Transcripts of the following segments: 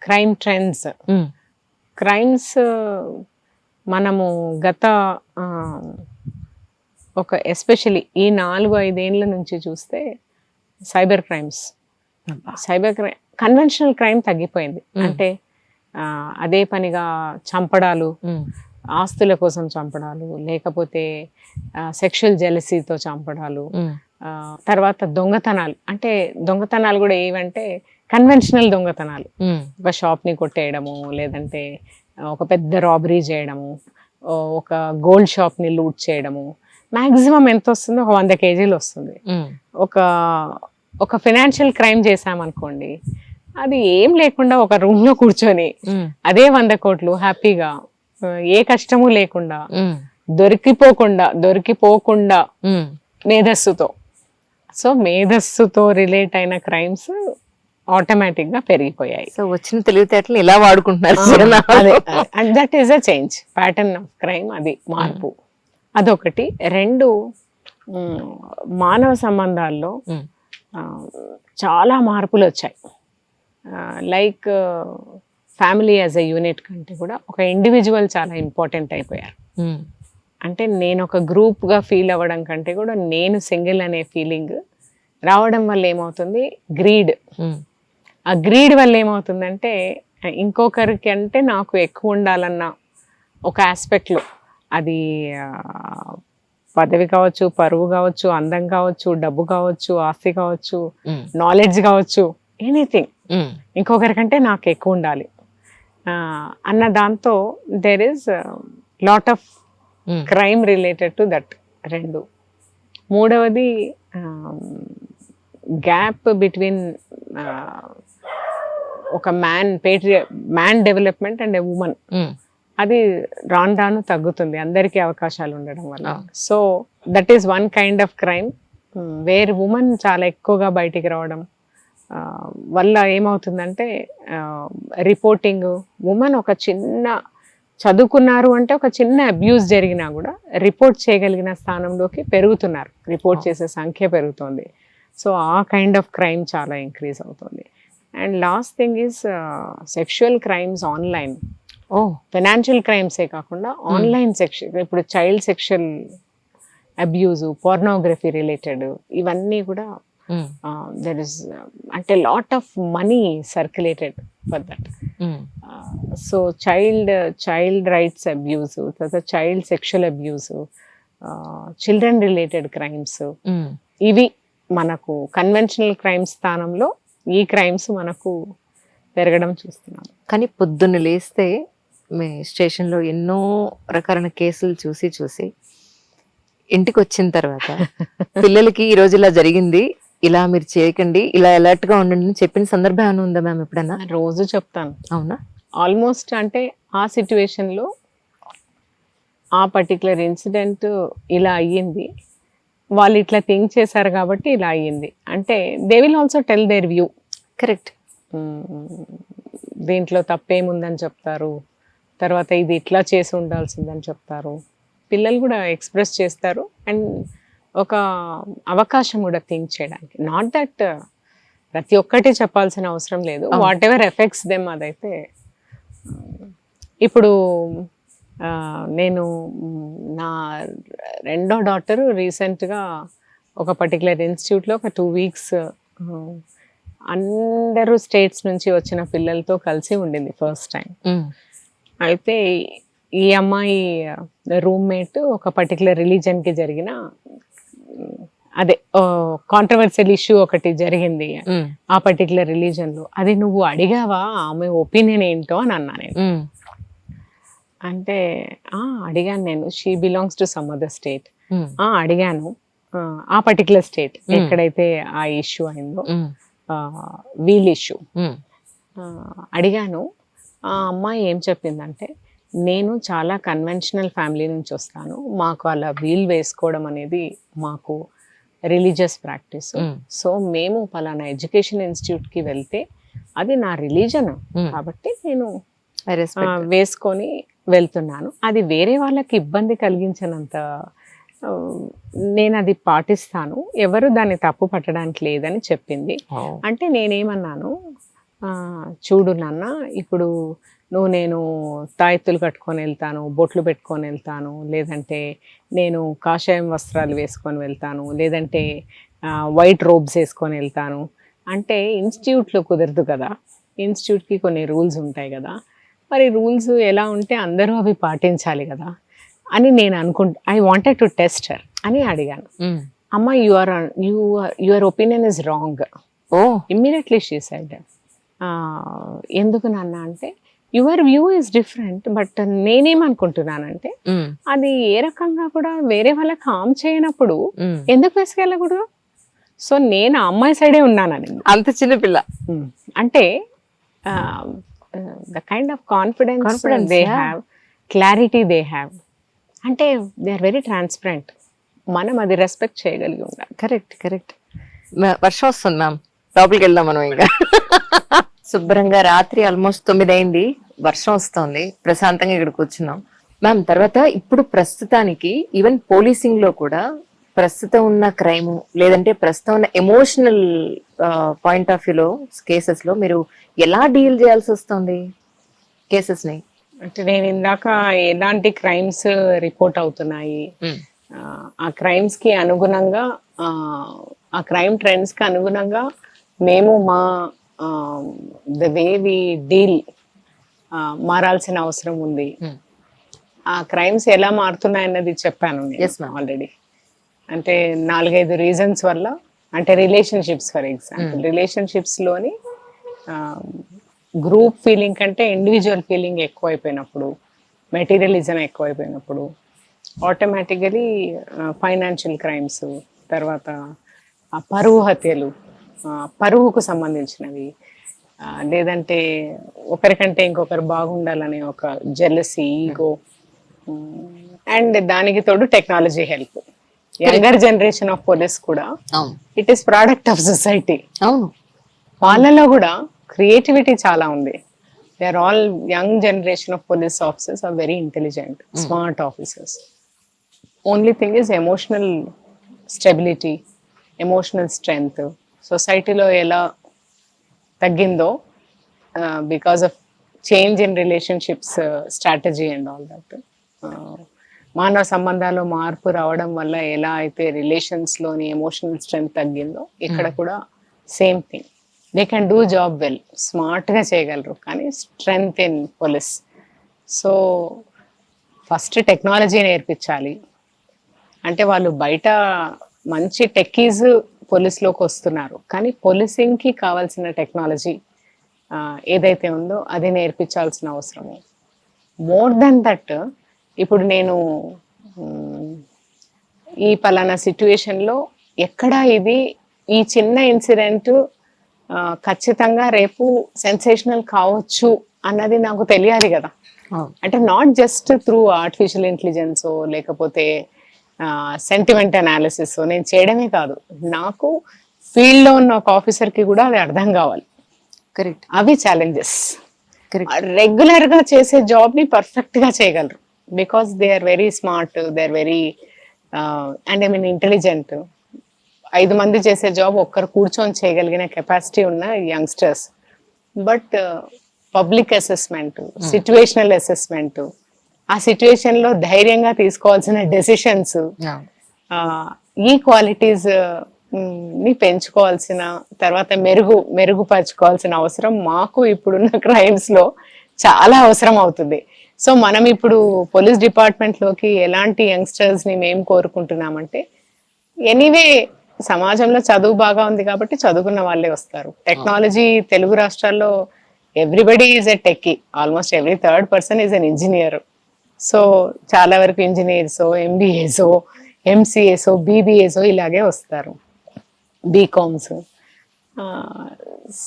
Crime trends. Crimes మనము గత ఒక ఎస్పెషలీ ఈ 4-5 ఏళ్ళ నుంచి చూస్తే సైబర్ క్రైమ్స్, కన్వెన్షనల్ క్రైమ్ తగ్గిపోయింది. అంటే అదే పనిగా చంపడాలు, ఆస్తుల కోసం చంపడాలు, లేకపోతే సెక్షువల్ జెలసీతో చంపడాలు, తర్వాత దొంగతనాలు. అంటే దొంగతనాలు కూడా ఏవంటే కన్వెన్షనల్ దొంగతనాలు, ఒక షాప్ని కొట్టేయడము, లేదంటే ఒక పెద్ద రాబరీ చేయడము, ఒక గోల్డ్ షాప్ని లూట్ చేయడము. మ్యాక్సిమం ఎంత వస్తుందో ఒక 100 కేజీలు వస్తుంది. ఒక ఫైనాన్షియల్ క్రైమ్ చేసామనుకోండి, అది ఏం లేకుండా ఒక రూమ్ లో కూర్చొని అదే 100 కోట్లు హ్యాపీగా, ఏ కష్టము లేకుండా, దొరికిపోకుండా మేధస్సుతో. సో మేధస్సుతో రిలేట్ అయిన క్రైమ్స్ ఆటోమేటిక్ గా పెరిగిపోయాయి. సో వచ్చిన తెలివితేటలు ఇలా వాడుకుంటున్నారు. And that is a change, pattern of crime. అది మార్పు. అదొకటి. 2, మానవ సంబంధాల్లో చాలా మార్పులు వచ్చాయి. Like family as a unit కంటే కూడా ఒక ఇండివిజువల్ చాలా ఇంపార్టెంట్ అయిపోయారు. అంటే నేను ఒక గ్రూప్గా ఫీల్ అవ్వడం కంటే కూడా నేను సింగిల్ అనే ఫీలింగ్ రావడం వల్ల ఏమవుతుంది, గ్రీడ్. ఆ గ్రీడ్ వల్ల ఏమవుతుందంటే ఇంకొకరికి అంటే నాకు ఎక్కువ ఉండాలన్న ఒక ఆస్పెక్ట్లో, అది పదవి కావచ్చు, పరువు కావచ్చు, అందం కావచ్చు, డబ్బు కావచ్చు, ఆస్తి కావచ్చు, నాలెడ్జ్ కావచ్చు, ఎనీథింగ్, ఇంకొకరికంటే నాకు ఎక్కువ ఉండాలి అన్న దాంతో there is lot of crime related to that. 2. మూడవది గ్యాప్ బిట్వీన్ ఒక man development and a woman. అది రాను తగ్గుతుంది అందరికీ అవకాశాలు ఉండడం వల్ల. So that is one kind of crime where women చాలా ఎక్కువగా బయటికి రావడం వల్ల ఏమవుతుందంటే రిపోర్టింగ్, ఉమెన్ ఒక చిన్న చదువుకున్నారు అంటే ఒక చిన్న అబ్యూస్ జరిగినా కూడా రిపోర్ట్ చేయగలిగిన స్థానంలోకి పెరుగుతున్నారు, రిపోర్ట్ చేసే సంఖ్య పెరుగుతుంది. సో ఆ కైండ్ ఆఫ్ క్రైమ్ చాలా ఇంక్రీజ్ అవుతుంది. And last thing is sexual crimes online. Financial క్రైమ్సే కాకుండా ఆన్లైన్ ఇప్పుడు child sexual abuse, pornography related, ఇవన్నీ కూడా దెర్ ఇస్ అంటే lot of money circulated for that. So child rights abuse, తర్వాత child sexual abuse, children related crimes, ఇవి మనకు conventional crimes స్థానంలో ఈ క్రైమ్స్ మనకు పెరగడం చూస్తున్నాం. కానీ పొద్దున్న లేస్తే మీ స్టేషన్లో ఎన్నో రకాలైన కేసులు చూసి ఇంటికి వచ్చిన తర్వాత పిల్లలకి ఈ రోజు ఇలా జరిగింది, ఇలా మీరు చేయకండి, ఇలా అలర్ట్ గా ఉండండి అని చెప్పిన సందర్భం ఏమైనా ఉందా మ్యామ్? ఎప్పుడన్నా? రోజు చెప్తాను. అవునా? ఆల్మోస్ట్ అంటే ఆ సిచ్యువేషన్లో ఆ పర్టికులర్ ఇన్సిడెంట్ ఇలా అయ్యింది, వాళ్ళు ఇట్లా థింక్ చేశారు కాబట్టి ఇలా అయ్యింది అంటే they will also tell their view. Correct. దీంట్లో తప్పేముందని చెప్తారు, తర్వాత ఇది ఇట్లా చేసి ఉండాల్సిందని చెప్తారు. పిల్లలు కూడా ఎక్స్ప్రెస్ చేస్తారు అండ్ ఒక అవకాశం కూడా థింక్ చేయడానికి. నాట్ దట్ ప్రతి ఒక్కటి చెప్పాల్సిన అవసరం లేదు, వాట్ ఎవర్ ఎఫెక్ట్స్ దెమ్ అదైతే. ఇప్పుడు నేను నా రెండో డాటర్ రీసెంట్గా ఒక పర్టికులర్ ఇన్స్టిట్యూట్లో ఒక 2 వీక్స్ అందరూ స్టేట్స్ నుంచి వచ్చిన పిల్లలతో కలిసి ఉండింది ఫస్ట్ టైం. అయితే ఈ అమ్మాయి రూమ్మేట్ ఒక పర్టికులర్ రిలీజన్కి జరిగిన అదే కాంట్రవర్షియల్ ఇష్యూ ఒకటి జరిగింది ఆ పర్టికులర్ రిలీజన్లో. అది నువ్వు అడిగావా ఆమె ఒపీనియన్ ఏంటో అని అన్నా నేను. అంటే అడిగాను నేను, she belongs to some other state. అడిగాను ఆ పర్టికులర్ స్టేట్ ఎక్కడైతే ఆ ఇష్యూ అయిందో, వీల్ ఇష్యూ అడిగాను. ఆ అమ్మాయి ఏం చెప్పిందంటే, నేను చాలా కన్వెన్షనల్ ఫ్యామిలీ నుంచి వస్తాను, మాకు అలా వీల్ వేసుకోవడం అనేది మాకు రిలీజియస్ ప్రాక్టీస్. సో మేము పలానా ఎడ్యుకేషన్ ఇన్స్టిట్యూట్కి వెళ్తే అది నా రిలీజన్ కాబట్టి నేను వేసుకొని వెళ్తున్నాను, అది వేరే వాళ్ళకి ఇబ్బంది కలిగించినంత నేను అది పాటిస్తాను, ఎవరు దాన్ని తప్పు పట్టడానికి లేదని చెప్పింది. అంటే నేనేమన్నాను, చూడు నాన్న, ఇప్పుడు నేను తాయెత్తులు కట్టుకొని వెళ్తాను, బొట్లు పెట్టుకొని వెళ్తాను, లేదంటే నేను కాషాయం వస్త్రాలు వేసుకొని వెళ్తాను, లేదంటే వైట్ రోబ్స్ వేసుకొని వెళ్తాను అంటే ఇన్స్టిట్యూట్లో కుదరదు కదా. ఇన్స్టిట్యూట్కి కొన్ని రూల్స్ ఉంటాయి కదా, మరి రూల్స్ ఎలా ఉంటే అందరూ అవి పాటించాలి కదా అని నేను I wanted to test her అని అడిగాను. అమ్మ, your opinion is wrong. Immediately she said, ఎందుకు నాన్న అంటే, your view is different, but నేనేమనుకుంటున్నానంటే అది ఏ రకంగా కూడా వేరే వాళ్ళకి హామ్ చేయనప్పుడు ఎందుకు వేసుకెళ్ళకూడదు. సో నేను ఆ అమ్మాయి సైడే ఉన్నానని. అంత చిన్న పిల్ల అంటే the kind of confidence they have, clarity they have, అంటే దే ఆర్ వెరీ ట్రాన్స్పరెంట్. మనం అది రెస్పెక్ట్ చేయగలిగి ఉండాలి. Correct correct. వర్షం వస్తుంది మ్యామ్, లోపలికి వెళ్దాం మనం. ఇంకా శుభ్రంగా రాత్రి ఆల్మోస్ట్ 9 అయింది, వర్షం వస్తుంది, ప్రశాంతంగా ఇక్కడ కూర్చున్నాం మ్యామ్. తర్వాత ఇప్పుడు ప్రస్తుతానికి ఈవెన్ పోలీసింగ్ లో కూడా ప్రస్తుతం ఉన్న క్రైమ్ లేదంటే ప్రస్తుతం ఉన్న ఎమోషనల్ పాయింట్ ఆఫ్ వ్యూలో కేసెస్ లో మీరు ఎలా డీల్ చేయాల్సి వస్తుంది కేసెస్ ని? అంటే నేను ఇందాక ఎలాంటి క్రైమ్స్ రిపోర్ట్ అవుతున్నాయి, ఆ క్రైమ్స్ కి అనుగుణంగా, ఆ క్రైమ్ ట్రెండ్స్ కి అనుగుణంగా మేము మా ద వే వి డీల్ మారాల్సిన అవసరం ఉంది. ఆ క్రైమ్స్ ఎలా మారుతున్నాయన్నది చెప్పాను ఆల్రెడీ. అంటే 4-5 రీజన్స్ వల్ల, అంటే రిలేషన్షిప్స్, ఫర్ ఎగ్జాంపుల్ రిలేషన్షిప్స్ లోని గ్రూప్ ఫీలింగ్ కంటే ఇండివిజువల్ ఫీలింగ్ ఎక్కువైపోయినప్పుడు, మెటీరియలిజం ఎక్కువైపోయినప్పుడు, ఆటోమేటికలీ ఫైనాన్షియల్ క్రైమ్స్, తర్వాత పరువు హత్యలు, పరువుకు సంబంధించినవి, లేదంటే ఒకరికంటే ఇంకొకరు బాగుండాలనే ఒక జెలసీ, ఈగో, అండ్ దానికి తోడు technology help. Younger generation of police కూడా it is product of society. అవును, వాళ్ళలో కూడా క్రియేటివిటీ చాలా ఉంది. They are all young generation of police officers are very intelligent, smart officers. Only thing is emotional stability, emotional strength సొసైటీలో ఎలా తగ్గిందో because of change in relationships strategy and all that. మానవ సంబంధాల్లో మార్పు రావడం వల్ల ఎలా అయితే రిలేషన్స్ లోని ఎమోషనల్ స్ట్రెంగ్త్ తగ్గిందో, ఇక్కడ కూడా same thing. They can do job well, smart గా చేయగలరు, కానీ strength in police. So first technology నేర్పించాలి. అంటే వాళ్ళు బయట మంచి టెక్కీస్ పోలీస్లోకి వస్తున్నారు, కానీ పోలీసింగ్ కి కావాల్సిన టెక్నాలజీ ఏదైతే ఉందో అది నేర్పించాల్సిన అవసరము. మోర్ దెన్ దట్, ఇప్పుడు నేను ఈ పలానా సిచ్యువేషన్లో ఎక్కడ ఈ చిన్న ఇన్సిడెంట్ ఖచ్చితంగా రేపు సెన్సేషనల్ కావచ్చు అన్నది నాకు తెలియాలి కదా. అంటే not just through artificial intelligence లేకపోతే సెంటిమెంట్ అనాలిసిస్ నేను చేయడమే కాదు, నాకు ఫీల్డ్ లో ఉన్న ఒక ఆఫీసర్ కి కూడా అది అర్థం కావాలి. కరెక్ట్. అవి ఛాలెంజెస్. రెగ్యులర్ గా చేసే జాబ్ ని పర్ఫెక్ట్ గా చేయగలరు, because they are very smart, they are very and I mean intelligent. 5 మంది చేసే జాబ్ ఒక్కరు కూర్చొని చేయగలిగిన కెపాసిటీ ఉన్న youngsters. But public assessment, situational assessment, ఆ సిచ్యువేషన్ లో ధైర్యంగా తీసుకోవాల్సిన డెసిషన్స్, ఈ క్వాలిటీస్ ని పెంచుకోవాల్సిన, తర్వాత మెరుగుపరచుకోవాల్సిన అవసరం మాకు ఇప్పుడున్న క్రైమ్స్ లో చాలా అవసరం అవుతుంది. సో మనం ఇప్పుడు పోలీస్ డిపార్ట్మెంట్ లోకి ఎలాంటి యంగ్స్టర్స్ ని మేము కోరుకుంటున్నామంటే, ఎనీవే సమాజంలో చదువు బాగా ఉంది కాబట్టి చదువుకున్న వాళ్ళే వస్తారు. టెక్నాలజీ తెలుగు రాష్ట్రాల్లో everybody is a techie, almost every 3rd person is an engineer. So చాలా వరకు ఇంజనీర్సో, ఎంబీఏసో, ఎంసీఏసో, బీబీఏసో ఇలాగే వస్తారు, బీకామ్స్.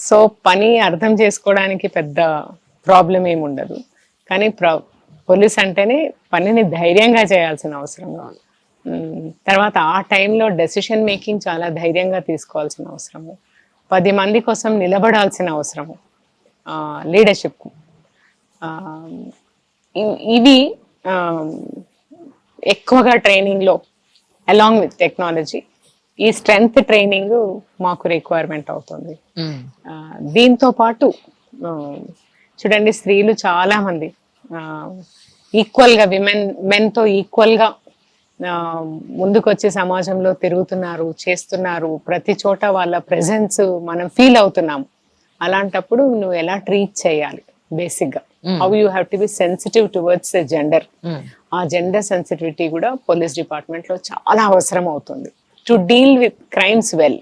సో పని అర్థం చేసుకోవడానికి పెద్ద ప్రాబ్లం ఏమి ఉండదు, కానీ పోలీస్ అంటేనే పనిని ధైర్యంగా చేయాల్సిన అవసరం. తర్వాత ఆ టైంలో డెసిషన్ మేకింగ్ చాలా ధైర్యంగా తీసుకోవాల్సిన అవసరము, 10 మంది కోసం నిలబడాల్సిన అవసరము, లీడర్షిప్. ఇవి ఎక్కువగా ట్రైనింగ్లో అలాంగ్ విత్ టెక్నాలజీ ఈ స్ట్రెంగ్త్ ట్రైనింగ్ మాకు రిక్వైర్మెంట్ అవుతుంది. దీంతో పాటు ఆ, చూడండి, స్త్రీలు చాలా మంది ఈక్వల్గా మెన్తో ఈక్వల్గా ముందుకొచ్చి సమాజంలో తిరుగుతున్నారు, చేస్తున్నారు. ప్రతి చోట వాళ్ళ ప్రెజెన్స్ మనం ఫీల్ అవుతున్నాం. అలాంటప్పుడు నువ్వు ఎలా ట్రీట్ చేయాలి, బేసిక్గా how you have to be sensitive towards gender. ఆ జెండర్ సెన్సిటివిటీ కూడా పోలీస్ డిపార్ట్మెంట్ లో చాలా అవసరం అవుతుంది to deal with crimes well.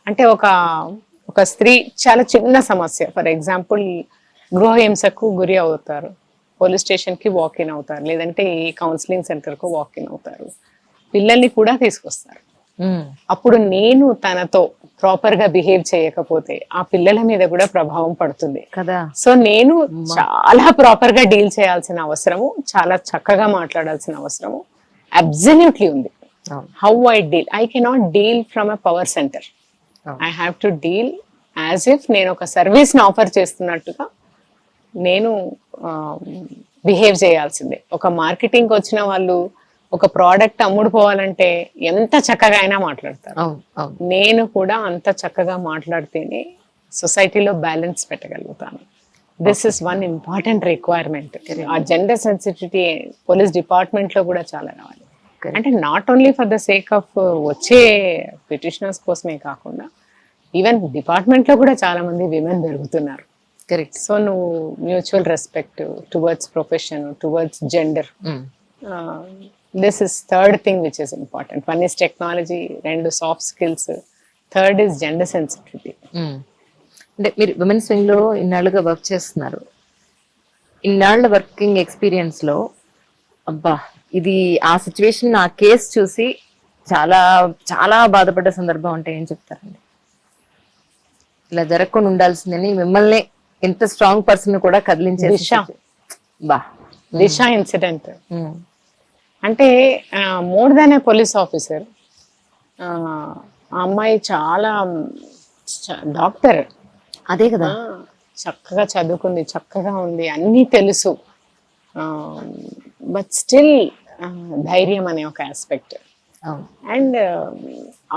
అంటే ఒక స్త్రీ చాలా చిన్న సమస్య, ఫర్ ఎగ్జాంపుల్ గృహహింసకు గురి అవుతారు, పోలీస్ స్టేషన్ కి వాకిన్ అవుతారు, లేదంటే ఈ కౌన్సిలింగ్ సెంటర్ కు వాకిన్ అవుతారు, పిల్లల్ని కూడా తీసుకొస్తారు. అప్పుడు నేను తనతో ప్రాపర్ గా బిహేవ్ చేయకపోతే ఆ పిల్లల మీద కూడా ప్రభావం పడుతుంది కదా. సో నేను చాలా ప్రాపర్ గా డీల్ చేయాల్సిన అవసరము, చాలా చక్కగా మాట్లాడాల్సిన అవసరము అబ్సల్యూట్లీ ఉంది. How I deal, I cannot deal from a power centre. I have to deal as if నేను ఒక సర్వీస్ ని ఆఫర్ చేస్తున్నట్టుగా నేను బిహేవ్ చేయాల్సిందే. ఒక మార్కెటింగ్ వచ్చిన వాళ్ళు ఒక ప్రోడక్ట్ అమ్ముడుపోవాలంటే ఎంత చక్కగా అయినా మాట్లాడతారు. నేను కూడా అంత చక్కగా మాట్లాడితేనే సొసైటీలో బ్యాలెన్స్ పెట్టగలుగుతాను. This is one important requirement. ఆ జెండర్ సెన్సిటివిటీ పోలీస్ డిపార్ట్మెంట్ లో కూడా చాలా రావాలి. అంటే not only for the sake of వచ్చే పిటిషనర్స్ కోసమే కాకుండా ఈవెన్ డిపార్ట్మెంట్ లో కూడా చాలా మంది విమెన్ పెరుగుతున్నారు. కరెక్ట్. సో నువ్వు mutual respect towards profession, towards gender, this is third thing which is important. One is technology, రెండు soft skills, third is gender sensitivity. అంటే మీరు విమెన్స్ వింగ్ లో ఇన్నాళ్ళుగా వర్క్ చేస్తున్నారు. ఇన్నాళ్ళ వర్కింగ్ ఎక్స్పీరియన్స్ లో అబ్బా ఇది ఆ సిచ్యువేషన్, ఆ కేసు చూసి చాలా చాలా బాధపడ్డ సందర్భం అంటే ఏం చెప్తారండి? ఇలా జరగకుండా ఉండాల్సిందని మిమ్మల్ని ఎంత స్ట్రాంగ్ పర్సన్ కూడా కదిలించే దిశ ఇన్సిడెంట్. అంటే మోర్ దాన్ ఏ పోలీస్ ఆఫీసర్, ఆ అమ్మాయి చాలా డాక్టర్, అదే కదా, చక్కగా చదువుకుంది, చక్కగా ఉంది, అన్నీ తెలుసు. బట్ స్టిల్ ధైర్యం అనే ఒక ఆస్పెక్ట్. అండ్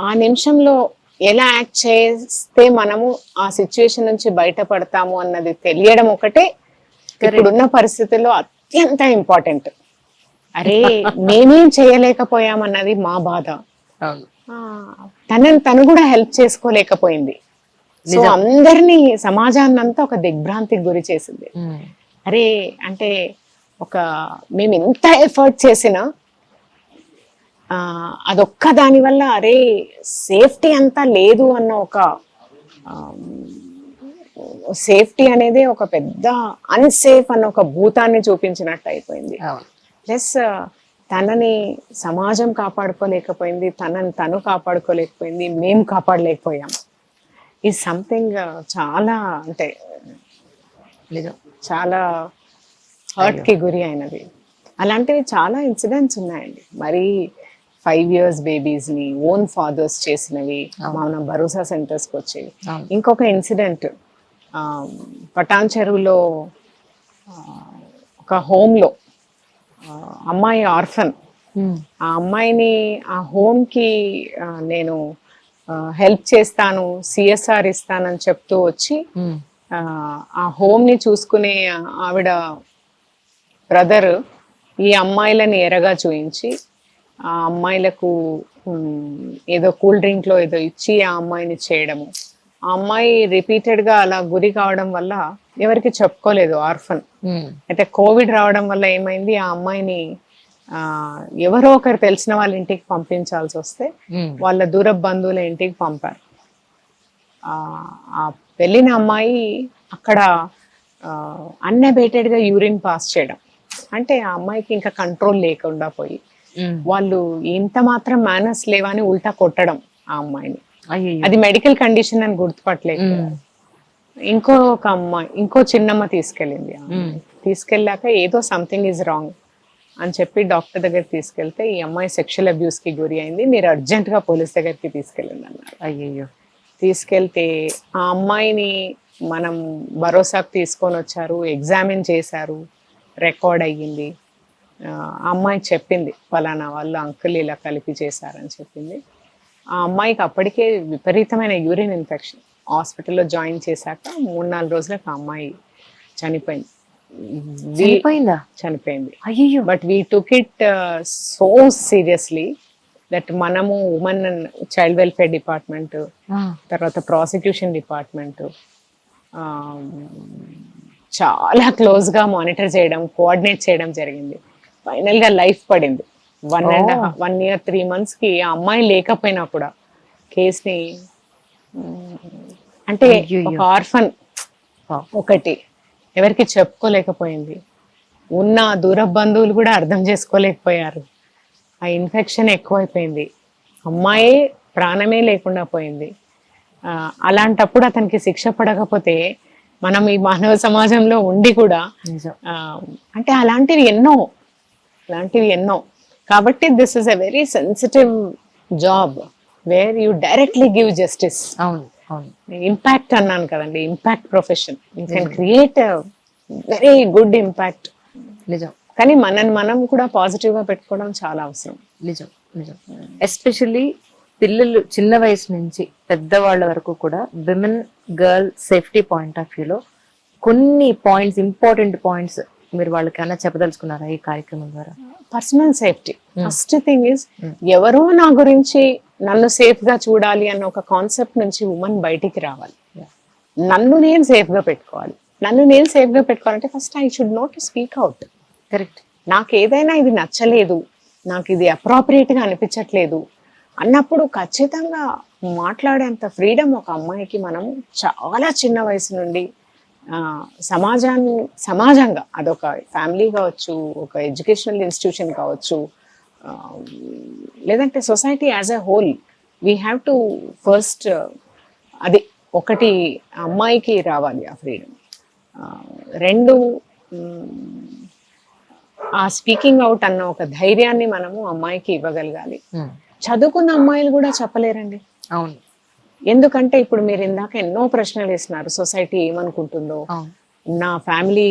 ఆ నిమిషంలో ఎలా యాక్ట్ చేస్తే మనము ఆ సిచ్యువేషన్ నుంచి బయటపడతాము అన్నది తెలియడం ఒకటే ఇప్పుడున్న పరిస్థితుల్లో అత్యంత ఇంపార్టెంట్. అరే మేమేం చేయలేకపోయామన్నది మా బాధ. తను కూడా హెల్ప్ చేసుకోలేకపోయింది. సో అందరినీ, సమాజాన్ని అంతా ఒక దిగ్భ్రాంతికి గురి చేసింది. అరే అంటే మేము ఎంత ఎఫర్ట్ చేసినా అదొక్క దాని వల్ల అరే సేఫ్టీ అంతా లేదు అన్న ఒక సేఫ్టీ అనేది ఒక పెద్ద అన్సేఫ్ అన్న ఒక భూతాన్ని చూపించినట్టు అయిపోయింది. ప్లస్ తనని సమాజం కాపాడుకోలేకపోయింది, తనని తను కాపాడుకోలేకపోయింది, మేము కాపాడలేకపోయాం. ఈ సంథింగ్ చాలా అంటే చాలా హర్ట్ కి గురి అయినది. అలాంటివి చాలా ఇన్సిడెంట్స్ ఉన్నాయండి. మరి 5 years బేబీస్ ని ఓన్ ఫాదర్స్ చేసినవి మన భరోసా సెంటర్స్కి వచ్చేవి. ఇంకొక ఇన్సిడెంట్ పటాన్ చెరువులో ఒక హోమ్లో అమ్మాయి ఆర్ఫన్, ఆ అమ్మాయిని ఆ హోమ్కి నేను హెల్ప్ చేస్తాను, సిఎస్ఆర్ ఇస్తానని చెప్తూ వచ్చి ఆ హోమ్ని చూసుకునే ఆవిడ బ్రదర్ ఈ అమ్మాయిలని ఎరగా చూయించి ఆ అమ్మాయిలకు ఏదో కూల్ డ్రింక్ లో ఏదో ఇచ్చి ఆ అమ్మాయిని చేయడము. ఆ అమ్మాయి రిపీటెడ్ గా అలా గురి కావడం వల్ల ఎవరికి చెప్పుకోలేదు, ఆర్ఫన్. అయితే కోవిడ్ రావడం వల్ల ఏమైంది, ఆ అమ్మాయిని ఎవరో ఒకరు తెలిసిన వాళ్ళ ఇంటికి పంపించాల్సి వస్తే వాళ్ళ దూర బంధువుల ఇంటికి పంపారు. ఆ వెళ్ళిన అమ్మాయి అక్కడ అన్ఎబేటెడ్ గా యూరిన్ పాస్ చేయడం, అంటే ఆ అమ్మాయికి ఇంకా కంట్రోల్ లేకుండా పోయి వాళ్ళు ఇంత మాత్రం మేనర్స్ లేవని ఉల్టా కొట్టడం ఆ అమ్మాయిని. అది మెడికల్ కండిషన్ అని గుర్తుపట్టలేదు. ఇంకొక అమ్మాయి, ఇంకో చిన్నమ్మ తీసుకెళ్ళింది. తీసుకెళ్ళాక ఏదో సంథింగ్ ఈజ్ రాంగ్ అని చెప్పి డాక్టర్ దగ్గరికి తీసుకెళ్తే ఈ అమ్మాయి సెక్షువల్ అబ్యూస్ కి గురి అయింది, మీరు అర్జెంట్ గా పోలీస్ దగ్గరికి తీసుకెళ్ళండి అన్నారు. అయ్యో. తీసుకెళ్తే ఆ అమ్మాయిని మనం భరోసాకు తీసుకొని వచ్చారు, ఎగ్జామిన్ చేశారు, రికార్డ్ అయ్యింది. ఆ అమ్మాయి చెప్పింది, ఫలానా వాళ్ళు అంకుల్ ఇలా కలిపి చేశారని చెప్పింది. ఆ అమ్మాయికి అప్పటికే విపరీతమైన యూరిన్ ఇన్ఫెక్షన్. హాస్పిటల్లో జాయిన్ చేశాక 3-4 రోజులకు ఆ అమ్మాయి చనిపోయింది. చనిపోయిందా? చనిపోయింది. అయ్యో. But we took it so seriously that మనము ఉమెన్ చైల్డ్ వెల్ఫేర్ డిపార్ట్మెంట్, తర్వాత ప్రాసిక్యూషన్ డిపార్ట్మెంట్ చాలా క్లోజ్గా మానిటర్ చేయడం, కోఆర్డినేట్ చేయడం జరిగింది. ఫైనల్గా లైఫ్ పడింది. 1 year 3 monthsకి ఆ అమ్మాయి లేకపోయినా కూడా కేసుని అంటే ఒక ఆర్ఫన్ ఒకటి ఎవరికి చెప్పుకోలేకపోయింది. ఉన్న దూర బంధువులు కూడా అర్థం చేసుకోలేకపోయారు. ఆ ఇన్ఫెక్షన్ ఎక్కువైపోయింది, అమ్మాయి ప్రాణమే లేకుండా పోయింది. అలాంటప్పుడు అతనికి శిక్ష పడకపోతే మనం ఈ మానవ సమాజంలో ఉండి కూడా అంటే అలాంటివి ఎన్నో కాబట్టి this is a very sensitive job where you directly give justice. Impact అన్నాను కదండి, impact profession. You can create very good impact. నిజం. కానీ మనం కూడా పాజిటివ్ గా పెట్టుకోవడం చాలా అవసరం. నిజం. ఎస్పెషల్లీ పిల్లలు చిన్న వయసు నుంచి పెద్దవాళ్ళ వరకు కూడా women girl safety point of వ్యూలో కొన్ని పాయింట్స్, ఇంపార్టెంట్ పాయింట్స్ మీరు వాళ్ళకైనా చెప్పదలుచుకున్నారా ఈ కార్యక్రమం ద్వారా? Personal safety first thing is, ఎవరో నా గురించి నన్ను సేఫ్ గా చూడాలి అన్న ఒక కాన్సెప్ట్ నుంచి ఉమెన్ బయటికి రావాలి. నన్ను నేను సేఫ్ గా పెట్టుకోవాలంటే first I should know to speak out. Correct. నాకు ఏదైనా ఇది నచ్చలేదు, నాకు ఇది అప్రాప్రియేట్ గా అనిపించట్లేదు అన్నప్పుడు ఖచ్చితంగా మాట్లాడేంత ఫ్రీడమ్ ఒక అమ్మాయికి మనం చాలా చిన్న వయసు నుండి సమాజంగా, అదొక ఫ్యామిలీ కావచ్చు, ఒక ఎడ్యుకేషనల్ ఇన్స్టిట్యూషన్ కావచ్చు, లేదంటే society as a whole, we have to first అది ఒకటి అమ్మాయికి రావాలి ఆ ఫ్రీడమ్. 2 ఆ స్పీకింగ్ అవుట్ అన్న ఒక ధైర్యాన్ని మనము అమ్మాయికి ఇవ్వగలగాలి. చదువుకున్న అమ్మాయిలు కూడా చెప్పలేరండి. అవును. ఎందుకంటే ఇప్పుడు మీరు ఇందాక ఎన్నో ప్రశ్నలు వేసినారు, సొసైటీ ఏమనుకుంటుందో, నా ఫ్యామిలీ,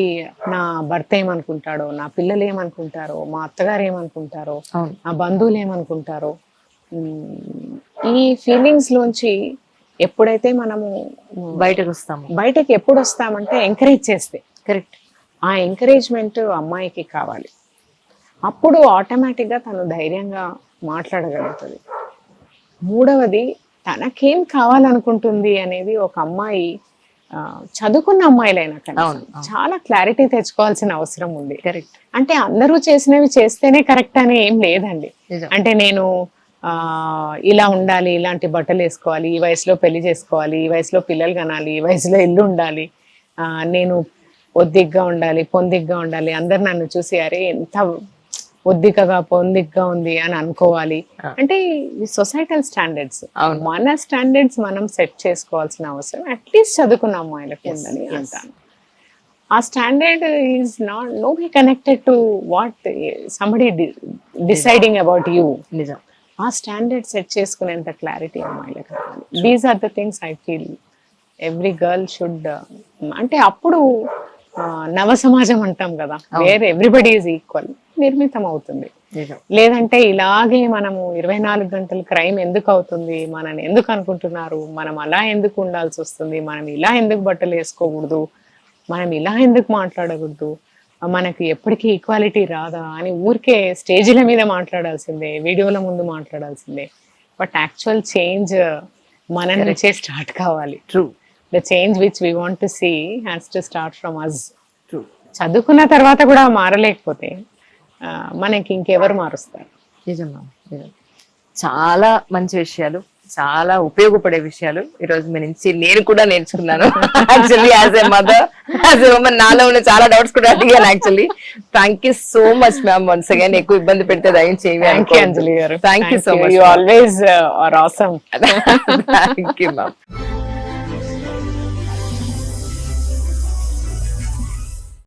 నా భర్త ఏమనుకుంటాడో, నా పిల్లలు ఏమనుకుంటారో, మా అత్తగారు ఏమనుకుంటారో, నా బంధువులు ఏమనుకుంటారో. ఈ ఫీలింగ్స్ లోంచి ఎప్పుడైతే మనము బయటకు ఎప్పుడు వస్తామంటే ఎంకరేజ్ చేస్తే. కరెక్ట్. ఆ ఎంకరేజ్మెంట్ అమ్మాయికి కావాలి. అప్పుడు ఆటోమేటిక్గా తను ధైర్యంగా మాట్లాడగలుగుతుంది. 3వది, తనకేం కావాలనుకుంటుంది అనేది ఒక అమ్మాయి, చదువుకున్న అమ్మాయిలైనా కానీ చాలా క్లారిటీ తెచ్చుకోవాల్సిన అవసరం ఉంది. కరెక్ట్. అంటే అందరూ చేసినవి చేస్తేనే కరెక్ట్ అని ఏం లేదండి. అంటే నేను ఇలా ఉండాలి, ఇలాంటి బట్టలు వేసుకోవాలి, ఈ వయసులో పెళ్లి చేసుకోవాలి, ఈ వయసులో పిల్లలు కనాలి, ఈ వయసులో ఇల్లు ఉండాలి, నేను పొందిగ్గా ఉండాలి, అందరు నన్ను చూసి అరే ఎంత పొందిగ్గా ఉంది అని అనుకోవాలి. అంటే ఈ సొసైటల్ స్టాండర్డ్స్, మన స్టాండర్డ్స్ మనం సెట్ చేసుకోవాల్సిన అవసరం అట్లీస్ట్ చదువుకున్న అమ్మాయిలకు ఉందని అంటాను. ఆ standard is no be connected to what somebody deciding about you. నిజం. ఆ స్టాండర్డ్ సెట్ చేసుకునేంత క్లారిటీ అమ్మాయిలకు కావాలి. These are the things I feel every girl should. అంటే అప్పుడు నవ సమాజం అంటాం కదా, వేర్ ఎవ్రీబడి ఈజ్ ఈక్వల్, నిర్మితం అవుతుంది. లేదంటే ఇలాగే మనము 24 గంటలు క్రైమ్ ఎందుకు అవుతుంది, మనని ఎందుకు అనుకుంటున్నారు, మనం అలా ఎందుకు ఉండాల్సి వస్తుంది, మనం ఇలా ఎందుకు బట్టలు వేసుకోకూడదు, మనం ఇలా ఎందుకు మాట్లాడకూడదు, మనకి ఎప్పటికీ ఈక్వాలిటీ రాదా అని ఊరికే స్టేజీల మీద మాట్లాడాల్సిందే, వీడియోల ముందు మాట్లాడాల్సిందే. బట్ యాక్చువల్ చేంజ్ మన నుంచే స్టార్ట్ కావాలి. True. The change which we want to see has to start from us. True. చదువుకున్న తర్వాత కూడా మారలేకపోతే మనకి ఇంకెవరు మారుస్తారు? నిజమా. చాలా మంచి విషయాలు, చాలా ఉపయోగపడే విషయాలు ఈరోజు మీ నుంచి నేను కూడా నేర్చుకున్నాను. Actually as a mother, as a woman నాలో ఉన్న చాలా డౌట్స్ కూడా అడిగాను. Actually thank you so much ma'am. Once again ఎక్కువ ఇబ్బంది పెడితే దయచేయండి. Thank you Anjali garu. Thank you so much. You always are awesome. Thank you ma'am.